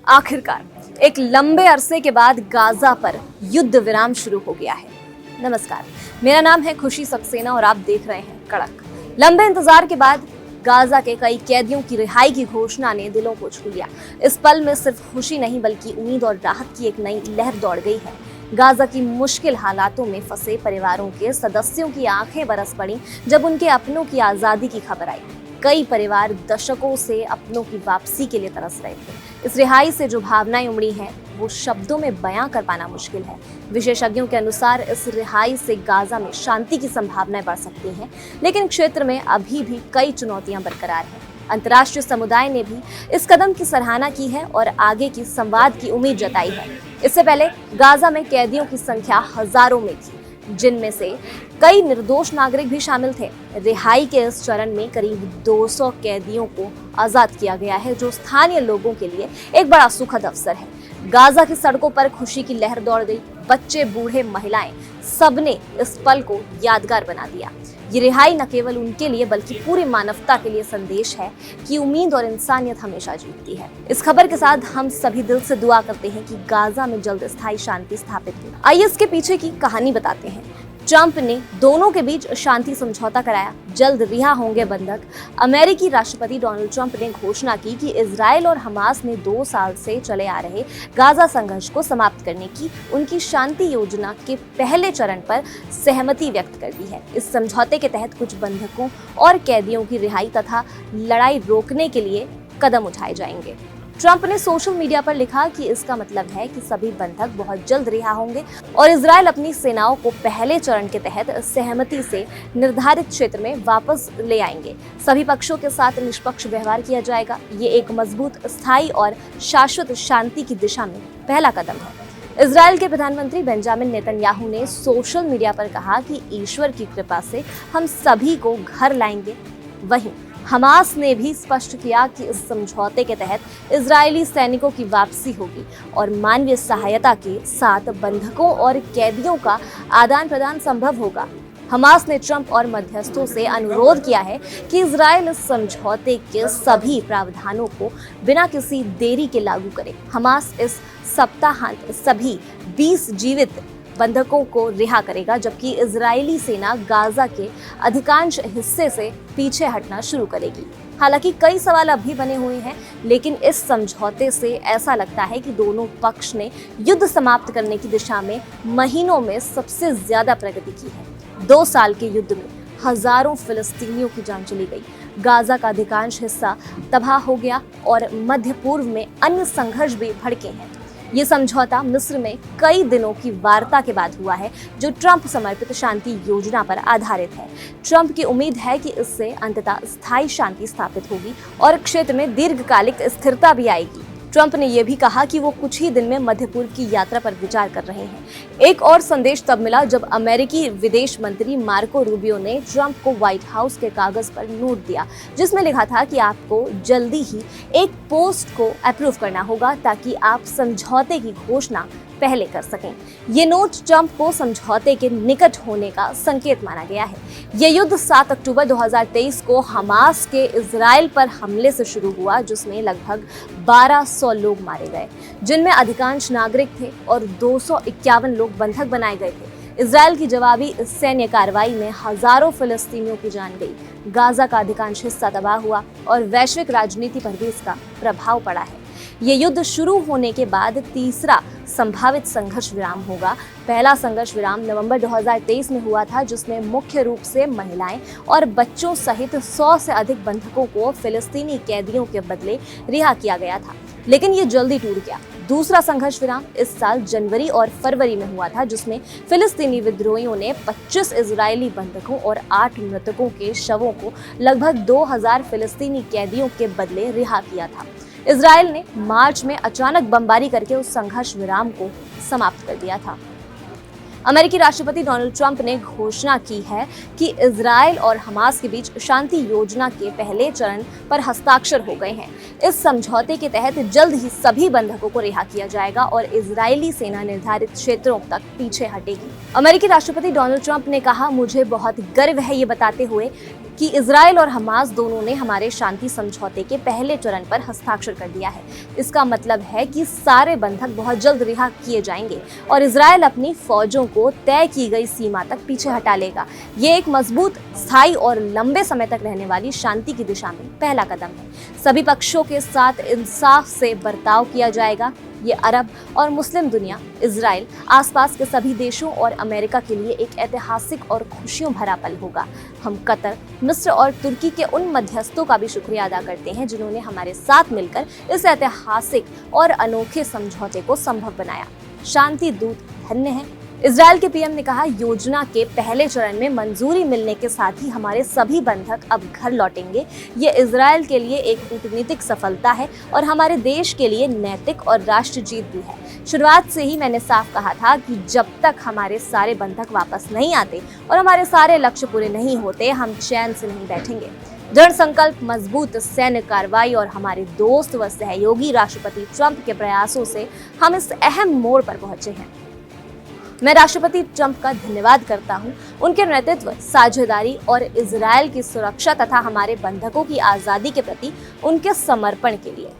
आखिरकार एक लंबे अरसे के बाद गाजा पर युद्ध विराम शुरू हो गया है। नमस्कार, मेरा नाम है खुशी सक्सेना और आप देख रहे हैं कड़क। लंबे इंतजार के बाद गाजा के कई कैदियों की रिहाई की घोषणा ने दिलों को छू लिया। इस पल में सिर्फ खुशी नहीं बल्कि उम्मीद और राहत की एक नई लहर दौड़ गई है। गाजा की मुश्किल हालातों में फंसे परिवारों के सदस्यों की आंखें बरस पड़ी जब उनके अपनों की आजादी की खबर आई। कई परिवार दशकों से अपनों की वापसी के लिए तरस रहे थे। इस रिहाई से जो भावनाएं उमड़ी हैं वो शब्दों में बयां कर पाना मुश्किल है। विशेषज्ञों के अनुसार इस रिहाई से गाजा में शांति की संभावनाएं बढ़ सकती हैं, लेकिन क्षेत्र में अभी भी कई चुनौतियां बरकरार हैं। अंतर्राष्ट्रीय समुदाय ने भी इस कदम की सराहना की है और आगे की संवाद की उम्मीद जताई है। इससे पहले गाजा में कैदियों की संख्या हजारों में थी, जिनमें से कई निर्दोष नागरिक भी शामिल थे। रिहाई के इस चरण में करीब 200 कैदियों को आजाद किया गया है, जो स्थानीय लोगों के लिए एक बड़ा सुखद अवसर है। गाजा की सड़कों पर खुशी की लहर दौड़ गई। बच्चे, बूढ़े, महिलाएं, सबने इस पल को यादगार बना दिया। ये रिहाई न केवल उनके लिए बल्कि पूरी मानवता के लिए संदेश है कि उम्मीद और इंसानियत हमेशा जीतती है। इस खबर के साथ हम सभी दिल से दुआ करते हैं कि गाजा में जल्द स्थायी शांति स्थापित हो। आइए इसके पीछे की कहानी बताते हैं। ट्रंप ने दोनों के बीच शांति समझौता कराया, जल्द रिहा होंगे बंधक। अमेरिकी राष्ट्रपति डोनाल्ड ट्रंप ने घोषणा की कि इजराइल और हमास ने 2 साल से चले आ रहे गाजा संघर्ष को समाप्त करने की उनकी शांति योजना के पहले चरण पर सहमति व्यक्त कर दी है। इस समझौते के तहत कुछ बंधकों और कैदियों की रिहाई तथा लड़ाई रोकने के लिए कदम उठाए जाएंगे। ट्रंप ने सोशल मीडिया पर लिखा कि इसका मतलब है कि सभी बंधक बहुत जल्द रिहा होंगे और इजराइल अपनी सेनाओं को पहले चरण के तहत सहमति से निर्धारित क्षेत्र में वापस ले आएंगे। सभी पक्षों के साथ निष्पक्ष व्यवहार किया जाएगा। ये एक मजबूत, स्थायी और शाश्वत शांति की दिशा में पहला कदम है। इजराइल के प्रधानमंत्री बेंजामिन नेतन्याहू ने सोशल मीडिया पर कहा कि ईश्वर की कृपा से हम सभी को घर लाएंगे। वहीं हमास ने भी स्पष्ट किया कि इस समझौते के तहत इजरायली सैनिकों की वापसी होगी और मानवीय सहायता के साथ बंधकों और कैदियों का आदान प्रदान संभव होगा। हमास ने ट्रंप और मध्यस्थों से अनुरोध किया है कि इजरायल इस समझौते के सभी प्रावधानों को बिना किसी देरी के लागू करे। हमास इस सप्ताहांत सभी 20 जीवित बंधकों को रिहा करेगा, जबकि इजरायली सेना गाजा के अधिकांश हिस्से से पीछे हटना शुरू करेगी। हालांकि कई सवाल अब भी बने हुए हैं, लेकिन इस समझौते से ऐसा लगता है कि दोनों पक्ष ने युद्ध समाप्त करने की दिशा में महीनों में सबसे ज्यादा प्रगति की है। 2 साल के युद्ध में हजारों फिलिस्तीनियों की जान चली गई। गाजा का अधिकांश हिस्सा तबाह हो गया और मध्य पूर्व में अन्य संघर्ष भी भड़के हैं। ये समझौता मिस्र में कई दिनों की वार्ता के बाद हुआ है, जो ट्रंप समर्पित शांति योजना पर आधारित है। ट्रंप की उम्मीद है कि इससे अंततः स्थायी शांति स्थापित होगी और क्षेत्र में दीर्घकालिक स्थिरता भी आएगी। ट्रंप ने यह भी कहा कि वो कुछ ही दिन में मध्य पूर्व की यात्रा पर विचार कर रहे हैं। एक और संदेश तब मिला जब अमेरिकी विदेश मंत्री मार्को रूबियो ने ट्रंप को व्हाइट हाउस के कागज पर नोट दिया, जिसमें लिखा था कि आपको जल्दी ही एक पोस्ट को अप्रूव करना होगा ताकि आप समझौते की घोषणा पहले कर सकें। ये नोट ट्रंप को समझौते के निकट होने का संकेत माना गया है। ये युद्ध 7 अक्टूबर 2023 को हमास के इजराइल पर हमले से शुरू हुआ, जिसमें लगभग 1200 लोग मारे गए, जिनमें अधिकांश नागरिक थे और 251 लोग बंधक बनाए गए थे। इजराइल की जवाबी सैन्य कार्रवाई में हजारों फिलिस्तीनियों की जान गई। गाजा का अधिकांश हिस्सा तबाह हुआ और वैश्विक राजनीति पर भी इसका प्रभाव पड़ा है। ये युद्ध शुरू होने के बाद तीसरा संभावित संघर्ष विराम होगा। पहला संघर्ष विराम नवंबर 2023 में हुआ था, जिसमें मुख्य रूप से महिलाएं और बच्चों सहित 100 से अधिक बंधकों को फिलिस्तीनी कैदियों के बदले रिहा किया गया था, लेकिन ये जल्दी टूट गया। दूसरा संघर्ष विराम इस साल जनवरी और फरवरी में हुआ था, जिसमें फिलिस्तीनी विद्रोहियों ने 25 इजरायली बंधकों और 8 मृतकों के शवों को लगभग 2000 फिलिस्तीनी कैदियों के बदले रिहा किया था। इजराइल ने मार्च में अचानक बमबारी करके उस संघर्ष विराम को समाप्त कर दिया था। अमेरिकी राष्ट्रपति डोनाल्ड ट्रंप ने घोषणा की है कि इजराइल और हमास के बीच शांति योजना के पहले चरण पर हस्ताक्षर हो गए हैं। इस समझौते के तहत जल्द ही सभी बंधकों को रिहा किया जाएगा और इजरायली सेना निर्धारित क्षेत्रों तक पीछे हटेगी। अमेरिकी राष्ट्रपति डोनाल्ड ट्रंप ने कहा, मुझे बहुत गर्व है ये बताते हुए कि इजराइल और हमास दोनों ने हमारे शांति समझौते के पहले चरण पर हस्ताक्षर कर दिया है। इसका मतलब है कि सारे बंधक बहुत जल्द रिहा किए जाएंगे और इजराइल अपनी फौजों को तय की गई सीमा तक पीछे हटा लेगा। ये एक मजबूत, स्थायी और लंबे समय तक रहने वाली शांति की दिशा में पहला कदम है। सभी पक्षों के साथ इंसाफ से बर्ताव किया जाएगा। ये अरब और मुस्लिम दुनिया, इजराइल, आसपास के सभी देशों और अमेरिका के लिए एक ऐतिहासिक और खुशियों भरा पल होगा। हम कतर, मिस्र और तुर्की के उन मध्यस्थों का भी शुक्रिया अदा करते हैं जिन्होंने हमारे साथ मिलकर इस ऐतिहासिक और अनोखे समझौते को संभव बनाया। शांति दूत धन्य है। इजराइल के पीएम ने कहा, योजना के पहले चरण में मंजूरी मिलने के साथ ही हमारे सभी बंधक अब घर लौटेंगे। ये इजराइल के लिए एक कूटनीतिक सफलता है और हमारे देश के लिए नैतिक और राष्ट्र जीत भी है। शुरुआत से ही मैंने साफ कहा था कि जब तक हमारे सारे बंधक वापस नहीं आते और हमारे सारे लक्ष्य पूरे नहीं होते, हम चैन से नहीं बैठेंगे। दृढ़ संकल्प, मजबूत सैन्य कार्रवाई और हमारे दोस्त व सहयोगी राष्ट्रपति ट्रंप के प्रयासों से हम इस अहम मोड़ पर पहुंचे हैं। मैं राष्ट्रपति ट्रंप का धन्यवाद करता हूं, उनके नेतृत्व, साझेदारी और इजराइल की सुरक्षा तथा हमारे बंधकों की आजादी के प्रति उनके समर्पण के लिए।